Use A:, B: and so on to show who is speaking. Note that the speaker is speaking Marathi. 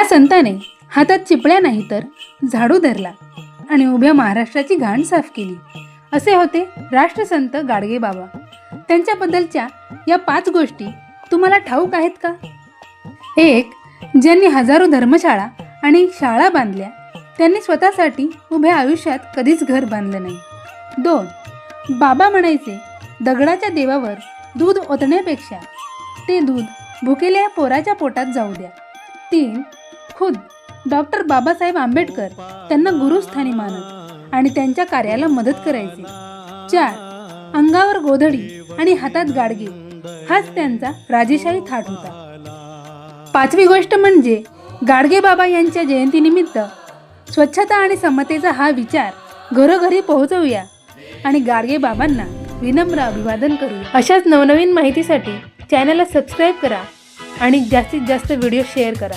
A: संताने हातात चिपळ्या नाही तर झाडू धरला आणि उभ्या महाराष्ट्राची घाण साफ केली. असे होते राष्ट्रसंत गाडगे बाबा. त्यांच्याबद्दलच्या या 5 गोष्टी तुम्हाला ठाऊक आहेत का? 1. ज्यांनी हजारो धर्मशाळा आणि शाळा बांधल्या, त्यांनी स्वतःसाठी उभ्या आयुष्यात कधीच घर बांधलं नाही. 2. बाबा म्हणायचे, दगडाच्या देवावर दूध ओतण्यापेक्षा ते दूध भुकेल्या पोराच्या पोटात जाऊ द्या. 3. खुद डॉक्टर बाबासाहेब आंबेडकर त्यांना गुरुस्थानी मानत आणि त्यांच्या कार्याला मदत करायचे. 4. अंगावर गोधडी आणि हातात गाडगे हाच त्यांचा राजेशाही थाट होता. 5वी गोष्ट म्हणजे गाडगे बाबा यांच्या जयंतीनिमित्त स्वच्छता आणि समतेचा हा विचार घरोघरी पोहोचवूया आणि गाडगे बाबांना विनम्र अभिवादन करूया. अशाच नवनवीन माहितीसाठी चॅनलला सबस्क्राईब करा आणि जास्तीत जास्त व्हिडिओ शेअर करा.